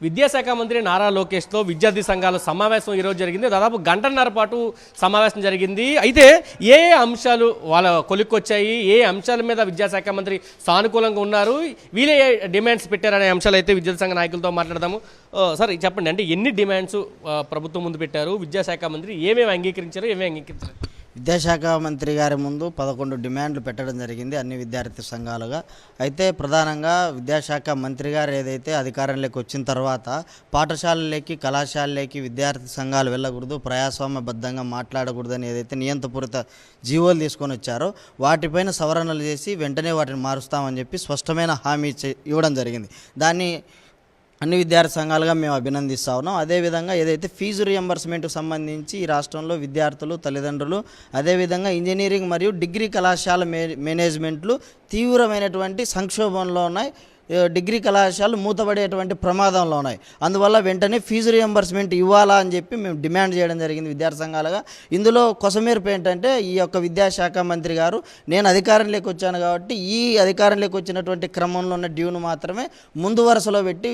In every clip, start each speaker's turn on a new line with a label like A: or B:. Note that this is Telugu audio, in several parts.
A: విద్యాశాఖ మంత్రి నారా లోకేష్తో విద్యార్థి సంఘాల సమావేశం ఈరోజు జరిగింది. దాదాపు గంటన్నర పాటు సమావేశం జరిగింది. అయితే ఏ అంశాలు వాళ్ళ కొలిక్కొచ్చాయి, ఏ అంశాల మీద విద్యాశాఖ మంత్రి సానుకూలంగా ఉన్నారు, వీళ్ళే డిమాండ్స్ పెట్టారనే అంశాలు అయితే విద్యార్థి సంఘ నాయకులతో మాట్లాడదాము. సార్ చెప్పండి, అంటే ఎన్ని డిమాండ్స్ ప్రభుత్వం ముందు పెట్టారు, విద్యాశాఖ మంత్రి ఏమేమి అంగీకరించారు, ఏమేమి అంగీకరించారు?
B: విద్యాశాఖ మంత్రి గారి ముందు 11 డిమాండ్లు పెట్టడం జరిగింది అన్ని విద్యార్థి సంఘాలుగా. అయితే ప్రధానంగా విద్యాశాఖ మంత్రి గారు ఏదైతే అధికారంలోకి వచ్చిన తర్వాత పాఠశాలలోకి కళాశాలలోకి విద్యార్థి సంఘాలు వెళ్ళకూడదు, ప్రజాస్వామ్యబద్ధంగా మాట్లాడకూడదని ఏదైతే నియంత్రపూరిత జీవోలు తీసుకొని వచ్చారో వాటిపైన సవరణలు చేసి వెంటనే వాటిని మారుస్తామని చెప్పి స్పష్టమైన హామీ ఇవ్వడం జరిగింది. దాన్ని అన్ని విద్యార్థి సంఘాలుగా మేము అభినందిస్తూ ఉన్నాం. అదేవిధంగా ఏదైతే ఫీజు రియంబర్స్మెంట్కి సంబంధించి ఈ రాష్ట్రంలో విద్యార్థులు, తల్లిదండ్రులు, అదేవిధంగా ఇంజనీరింగ్ మరియు డిగ్రీ కళాశాల మేనేజ్మెంట్లు తీవ్రమైనటువంటి సంక్షోభంలో ఉన్నాయి. డిగ్రీ కళాశాలలు మూతపడేటువంటి ప్రమాదంలో ఉన్నాయి. అందువల్ల వెంటనే ఫీజు రియంబర్స్మెంట్ ఇవ్వాలా అని చెప్పి మేము డిమాండ్ చేయడం జరిగింది విద్యార్థి సంఘాలుగా. ఇందులో కొసమేర్పు ఏంటంటే ఈ యొక్క విద్యాశాఖ మంత్రి గారు నేను అధికారంలోకి వచ్చాను కాబట్టి ఈ అధికారంలోకి వచ్చినటువంటి క్రమంలో ఉన్న డ్యూను మాత్రమే ముందు వరుసలో పెట్టి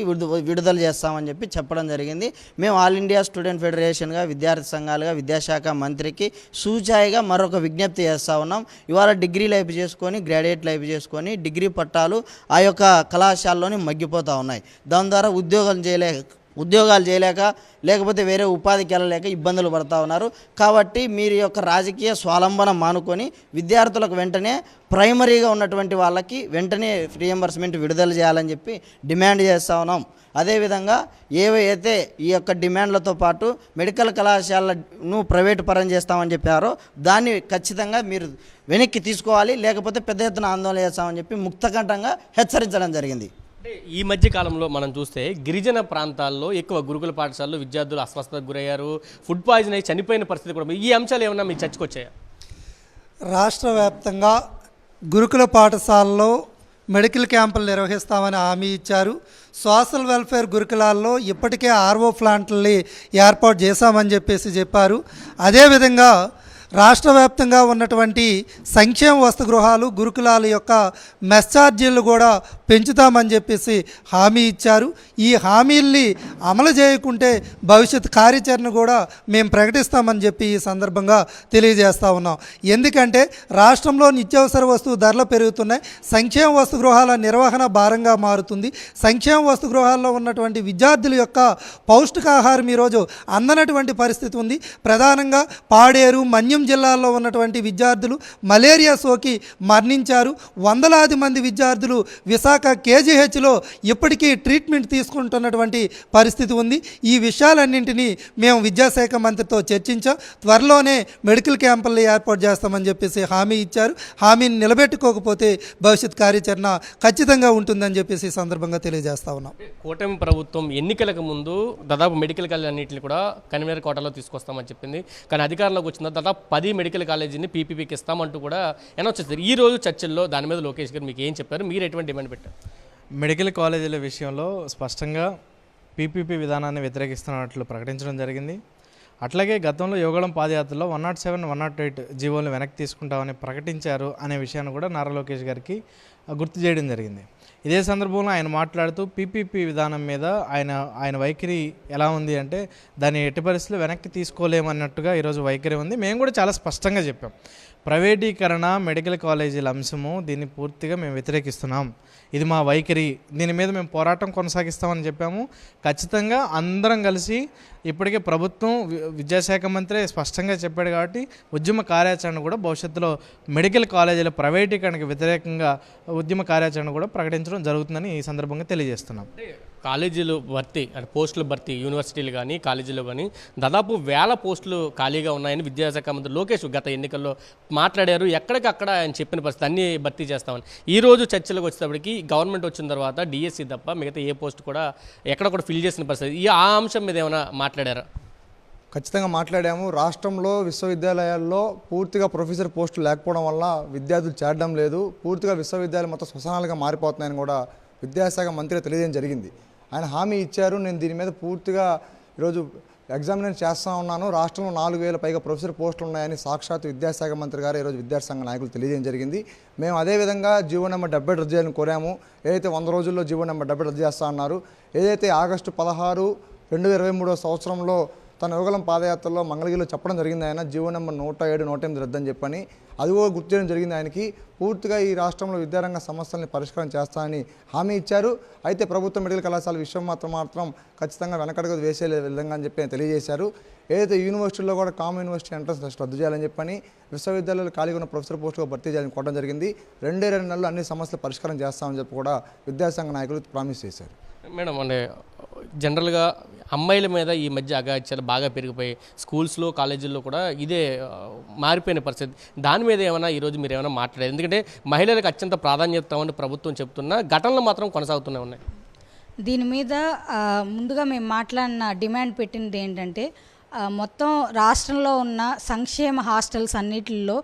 B: విడుదల చేస్తామని చెప్పి చెప్పడం జరిగింది. మేము ఆల్ ఇండియా స్టూడెంట్ ఫెడరేషన్గా విద్యార్థి సంఘాలుగా విద్యాశాఖ మంత్రికి సూచాయిగా మరొక విజ్ఞప్తి చేస్తూ ఉన్నాం. ఇవాళ డిగ్రీ లైఫ్ చేసుకొని, గ్రాడ్యుయేట్ లైఫ్ చేసుకొని డిగ్రీ పట్టాలు ఆ యొక్క కళాశాలలోనే మగ్గిపోతూ ఉన్నాయి. దాని ద్వారా ఉద్యోగాలు చేయలేక లేకపోతే వేరే ఉపాధికి వెళ్ళలేక ఇబ్బందులు పడుతూ ఉన్నారు. కాబట్టి మీరు యొక్క రాజకీయ స్వాలంబన మానుకొని విద్యార్థులకు వెంటనే ప్రైమరీగా ఉన్నటువంటి వాళ్ళకి వెంటనే రియంబర్స్మెంట్ విడుదల చేయాలని చెప్పి డిమాండ్ చేస్తూ ఉన్నాం. అదేవిధంగా ఏవైతే ఈ యొక్క డిమాండ్లతో పాటు మెడికల్ కళాశాలను ప్రైవేటు పరం చేస్తామని చెప్పారో దాన్ని ఖచ్చితంగా మీరు వెనక్కి తీసుకోవాలి, లేకపోతే పెద్ద ఎత్తున ఆందోళన చేస్తామని చెప్పి ముక్తకంఠంగా హెచ్చరించడం జరిగింది.
A: ఈ మధ్య కాలంలో మనం చూస్తే గిరిజన ప్రాంతాల్లో ఎక్కువ గురుకుల పాఠశాలలో విద్యార్థులు అస్వస్థతకు గురయ్యారు, ఫుడ్ పాయిజన్ అయ్యి చనిపోయిన పరిస్థితి కూడా. ఈ అంశాలు ఏమన్నా మీ చర్చకు వచ్చాయా?
C: రాష్ట్ర వ్యాప్తంగా గురుకుల పాఠశాలలో మెడికల్ క్యాంపులు నిర్వహిస్తామని హామీ ఇచ్చారు. సోషల్ వెల్ఫేర్ గురుకులాల్లో ఇప్పటికే ఆర్ఓ ప్లాంట్లని ఏర్పాటు చేశామని చెప్పారు. అదేవిధంగా రాష్ట్ర వ్యాప్తంగా ఉన్నటువంటి సంక్షేమ వసతి గృహాలు, గురుకులాల యొక్క మెస్ ఛార్జీలు కూడా పెంచుతామని హామీ ఇచ్చారు. ఈ హామీల్ని అమలు చేయకుంటే భవిష్యత్ కార్యాచరణ కూడా మేము ప్రకటిస్తామని చెప్పి ఈ సందర్భంగా తెలియజేస్తూ ఉన్నాం. ఎందుకంటే రాష్ట్రంలో నిత్యావసర వస్తువు ధరలు పెరుగుతున్నాయి, సంక్షేమ వసతి గృహాల నిర్వహణ భారంగా మారుతుంది. సంక్షేమ వసతి గృహాల్లో ఉన్నటువంటి విద్యార్థుల యొక్క పౌష్టికాహారం ఈరోజు అందనటువంటి పరిస్థితి ఉంది. ప్రధానంగా పాడేరు, మన్యం జిల్లాల్లో ఉన్నటువంటి విద్యార్థులు మలేరియా సోకి మరణించారు. వందలాది మంది విద్యార్థులు విశాఖ కేజీహెచ్లో ఇప్పటికీ ట్రీట్మెంట్ తీసుకుంటున్నటువంటి పరిస్థితి ఉంది. ఈ విషయాలన్నింటినీ మేము విద్యాశాఖ మంత్రితో చర్చించాం. త్వరలోనే మెడికల్ క్యాంపులను ఏర్పాటు చేస్తామని హామీ ఇచ్చారు. హామీని నిలబెట్టుకోకపోతే భవిష్యత్ కార్యాచరణ ఖచ్చితంగా ఉంటుందని ఈ సందర్భంగా తెలియజేస్తా ఉన్నాం.
A: కూటమి ప్రభుత్వం ఎన్నికలకు ముందు దాదాపు మెడికల్ కాలేజ్ అన్నింటినీ కూడా కన్వీనర్ కోటాలో తీసుకొస్తామని చెప్పింది. కానీ అధికారంలోకి వచ్చిన దాదాపు 10 మెడికల్ కాలేజీని పీపీపీకి ఇస్తామంటూ కూడా అనౌన్స్ చేస్తారు. ఈ రోజు చర్చల్లో దాని మీద లోకేష్ గారు మీకు ఏం చెప్పారు, మీరు ఎటువంటి డిమాండ్ పెట్టారు?
D: మెడికల్ కాలేజీల విషయంలో స్పష్టంగా పీపీపీ విధానాన్ని వ్యతిరేకిస్తున్నట్లు ప్రకటించడం జరిగింది. అట్లాగే గతంలో యువగళం పాదయాత్రలో 107, 108 జీవోలను వెనక్కి తీసుకుంటామని ప్రకటించారు అనే విషయాన్ని కూడా నారా లోకేష్ గారికి గుర్తు చేయడం జరిగింది. ఇదే సందర్భంలో ఆయన మాట్లాడుతూ పీపీపీ విధానం మీద ఆయన వైఖరి ఎలా ఉంది అంటే దాన్ని ఎట్టి పరిస్థితుల్లో వెనక్కి తీసుకోలేమన్నట్టుగా ఈరోజు వైఖరి ఉంది. మేము కూడా చాలా స్పష్టంగా చెప్పాం, ప్రైవేటీకరణ మెడికల్ కాలేజీల అంశము దీన్ని పూర్తిగా మేము వ్యతిరేకిస్తున్నాం, ఇది మా వైఖరి, దీని మీద మేము పోరాటం కొనసాగిస్తామని చెప్పాము. ఖచ్చితంగా అందరం కలిసి ఇప్పటికే ప్రభుత్వం, విద్యాశాఖ మంత్రి స్పష్టంగా చెప్పాడు కాబట్టి ఉద్యమ కార్యాచరణ కూడా భవిష్యత్తులో మెడికల్ కాలేజీల ప్రైవేటీకరణకు వ్యతిరేకంగా ఉద్యమ కార్యాచరణ కూడా ప్రకటించడం జరుగుతుందని ఈ సందర్భంగా తెలియజేస్తున్నాం.
A: కాలేజీలు భర్తీ అంటే పోస్టులు భర్తీ యూనివర్సిటీలు కానీ కాలేజీలు కానీ దాదాపు 1000 పోస్టులు ఖాళీగా ఉన్నాయని విద్యాశాఖ మంత్రి లోకేష్ గత ఎన్నికల్లో మాట్లాడారు. ఎక్కడికక్కడ ఆయన చెప్పిన పరిస్థితి అన్నీ భర్తీ చేస్తామని. ఈరోజు చర్చలకు వచ్చేటప్పటికి గవర్నమెంట్ వచ్చిన తర్వాత డిఎస్సి తప్ప మిగతా ఏ పోస్ట్ కూడా ఎక్కడ కూడా ఫిల్ చేసిన పరిస్థితి. ఆ అంశం మీద ఏమైనా మాట్లాడారా?
E: ఖచ్చితంగా మాట్లాడాము. రాష్ట్రంలో విశ్వవిద్యాలయాల్లో పూర్తిగా ప్రొఫెసర్ పోస్టులు లేకపోవడం వల్ల విద్యార్థులు చేరడం లేదు, పూర్తిగా విశ్వవిద్యాలయాలు మొత్తం శ్మశానాలుగా మారిపోతున్నాయని కూడా విద్యాశాఖ మంత్రి తెలియజేయడం జరిగింది. ఆయన హామీ ఇచ్చారు. నేను దీని మీద పూర్తిగా ఈరోజు ఎగ్జామినేషన్ చేస్తూ ఉన్నాను. రాష్ట్రంలో 4,000 పైగా ప్రొఫెసర్ పోస్టులు ఉన్నాయని సాక్షాత్ విద్యాశాఖ మంత్రి గారు ఈరోజు విద్యార్థి సంఘ నాయకులు తెలియజేయడం జరిగింది. మేము అదేవిధంగా జీవో నెంబర్ 70 రద్దు చేయాలని కోరాము. ఏదైతే 100 రోజుల్లో జీవో నెంబర్ 70 రద్దు చేస్తా అన్నారు. ఏదైతే ఆగస్టు 16, 2023 సంవత్సరంలో తన యువగలం పాదయాత్రలో మంగళగిరిలో చెప్పడం జరిగింది ఆయన జీవో నెంబర్ 107, 108 రద్దని చెప్పని. అది కూడా గుర్తు చేయడం జరిగింది ఆయనకి. పూర్తిగా ఈ రాష్ట్రంలో విద్యారంగ సమస్యల్ని పరిష్కారం చేస్తానని హామీ ఇచ్చారు. అయితే ప్రభుత్వ మెడికల్ కళాశాల విషయం మాత్రం ఖచ్చితంగా వెనకడుగు వేసే విధంగా అని చెప్పి తెలియజేశారు. ఏదైతే యూనివర్సిటీలో కూడా కామన్ యూనివర్సిటీ ఎంట్రన్స్ టెస్ట్ రద్దు చేయాలని చెప్పని, విశ్వవిద్యాలయాలు ఖాళీగా ఉన్న ప్రొఫెసర్ పోస్టుగా భర్తీ చేయాలని కోవడం జరిగింది. 2 నెలల్లో అన్ని సమస్యలు పరిష్కారం చేస్తామని చెప్పి కూడా విద్యాసంఘ నాయకులు ప్రామిస్ చేశారు.
A: మేడం, అంటే జనరల్గా అమ్మాయిల మీద ఈ మధ్య అగాత్యాలు బాగా పెరిగిపోయి స్కూల్స్లో కాలేజీల్లో కూడా ఇదే మారిపోయిన పరిస్థితి. దాని మీద ఏమైనా ఈరోజు మీరు ఏమైనా మాట్లాడారు? ఎందుకంటే మహిళలకు అత్యంత ప్రాధాన్యత అని ప్రభుత్వం చెప్తున్నా ఘటనలు మాత్రం కొనసాగుతూనే ఉన్నాయి.
F: దీని మీద ముందుగా మేము మాట్లాడిన డిమాండ్ పెట్టినది ఏంటంటే, మొత్తం రాష్ట్రంలో ఉన్న సంక్షేమ హాస్టల్స్ అన్నిటిల్లో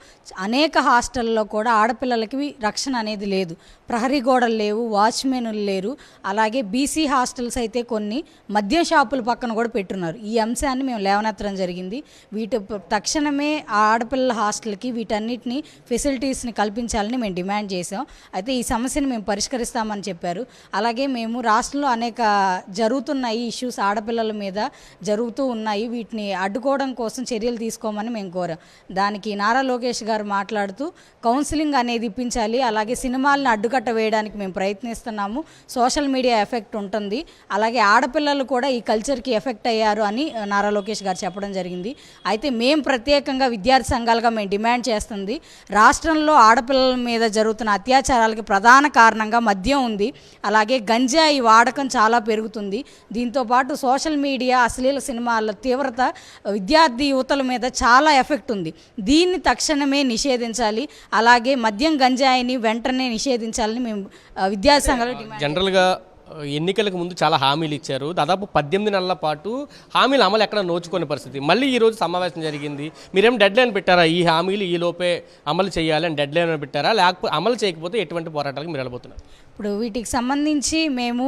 F: అనేక హాస్టల్లో కూడా ఆడపిల్లలకి రక్షణ అనేది లేదు. ప్రహరీ గోడలు లేవు, వాచ్మెన్లు లేరు. అలాగే బీసీ హాస్టల్స్ అయితే కొన్ని మద్యం షాపుల పక్కన కూడా పెట్టున్నారు. ఈ అంశాన్ని మేము లేవనెత్తడం జరిగింది. వీటి తక్షణమే ఆడపిల్లల హాస్టల్కి వీటన్నిటిని ఫెసిలిటీస్ని కల్పించాలని మేము డిమాండ్ చేసాం. అయితే ఈ సమస్యను మేము పరిష్కరిస్తామని చెప్పారు. అలాగే మేము రాష్ట్రంలో అనేక జరుగుతున్నాయి ఇష్యూస్, ఆడపిల్లల మీద జరుగుతూ ఉన్నాయి, వీటిని అడ్డుకోవడం కోసం చర్యలు తీసుకోమని మేము కోరాం. దానికి నారా లోకేష్ గారు మాట్లాడుతూ కౌన్సిలింగ్ అనేది ఇప్పించాలి, అలాగే సినిమాలను అడ్డుకట్ట వేయడానికి మేము ప్రయత్నిస్తున్నాము, సోషల్ మీడియా ఎఫెక్ట్ ఉంటుంది, అలాగే ఆడపిల్లలు కూడా ఈ కల్చర్కి ఎఫెక్ట్ అయ్యారు అని నారా లోకేష్ గారు చెప్పడం జరిగింది. అయితే మేము ప్రత్యేకంగా విద్యార్థి సంఘాలుగా మేము డిమాండ్ చేస్తుంది, రాష్ట్రంలో ఆడపిల్లల మీద జరుగుతున్న అత్యాచారాలకి ప్రధాన కారణంగా మద్యం ఉంది, అలాగే గంజాయి వాడకం చాలా పెరుగుతుంది. దీంతోపాటు సోషల్ మీడియా, అశ్లీల సినిమాల తీవ్రత విద్యార్థి యువతల మీద చాలా ఎఫెక్ట్ ఉంది. దీన్ని తక్షణమే నిషేధించాలి, అలాగే మద్యం గంజాయిని వెంటనే నిషేధించాలని మేము విద్యార్థి సంఘాలు డిమాండ్.
A: జనరల్గా ఎన్నికలకు ముందు చాలా హామీలు ఇచ్చారు. దాదాపు 18 నెలల పాటు హామీలు అమలు ఎక్కడ నోచుకునే పరిస్థితి. మళ్ళీ ఈరోజు సమావేశం జరిగింది. మీరేం డెడ్ లైన్ పెట్టారా? ఈ హామీలు ఈ లోపే అమలు చేయాలని డెడ్ లైన్ పెట్టారా? లేకపోతే అమలు చేయకపోతే ఎటువంటి పోరాటాలకు మీరు వెళ్ళబోతున్నారు?
F: ఇప్పుడు వీటికి సంబంధించి మేము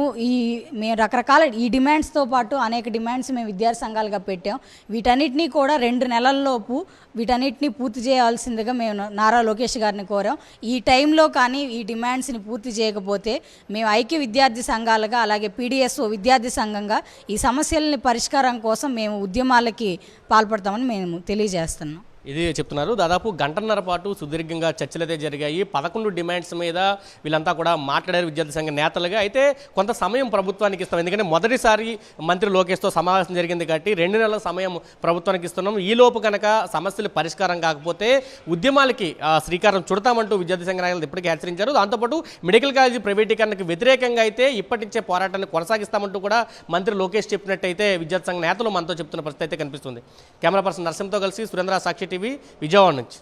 F: రకరకాల ఈ డిమాండ్స్తో పాటు అనేక డిమాండ్స్ మేము విద్యార్థి సంఘాలుగా పెట్టాం. వీటన్నిటినీ కూడా 2 నెలల్లోపు వీటన్నిటిని పూర్తి చేయాల్సిందిగా మేము నారా లోకేష్ గారిని కోరాం. ఈ టైంలో కానీ ఈ డిమాండ్స్ని పూర్తి చేయకపోతే మేము ఐక్య విద్యార్థి సంఘాలుగా, అలాగే పీడిఎస్ఓ విద్యార్థి సంఘంగా ఈ సమస్యలని పరిష్కారం కోసం మేము ఉద్యమాలకి పాల్పడతామని మేము తెలియజేస్తున్నాం.
A: ఇది చెప్తున్నారు. దాదాపు 1.5 గంటల పాటు సుదీర్ఘంగా చర్చలు అయితే జరిగాయి. 11 డిమాండ్స్ మీద వీళ్ళంతా కూడా మాట్లాడారు విద్యార్థి సంఘ నేతలుగా. అయితే కొంత సమయం ప్రభుత్వానికి ఇస్తాం, ఎందుకంటే మొదటిసారి మంత్రి లోకేష్తో సమావేశం జరిగింది కాబట్టి 2 నెలల సమయం ప్రభుత్వానికి ఇస్తున్నాం. ఈలోపు కనుక సమస్యలు పరిష్కారం కాకపోతే ఉద్యమాలకి శ్రీకారం చుడతామంటూ విద్యార్థి సంఘ నాయకులు ఇప్పటికే హెచ్చరించారు. దాంతోపాటు మెడికల్ కాలేజీ ప్రైవేటీకరణకు వ్యతిరేకంగా అయితే ఇప్పటించే పోరాటాన్ని కొనసాగిస్తామంటూ కూడా మంత్రి లోకేష్ చెప్పినట్టయితే విద్యార్థి సంఘ నేతలు మనతో చెప్తున్న పరిస్థితి అయితే కనిపిస్తుంది. కెమెరా పర్సన్ నరసింహతో కలిసి సురేంద్ర, సాక్షి టీవీ, విజయవాడ నుంచి.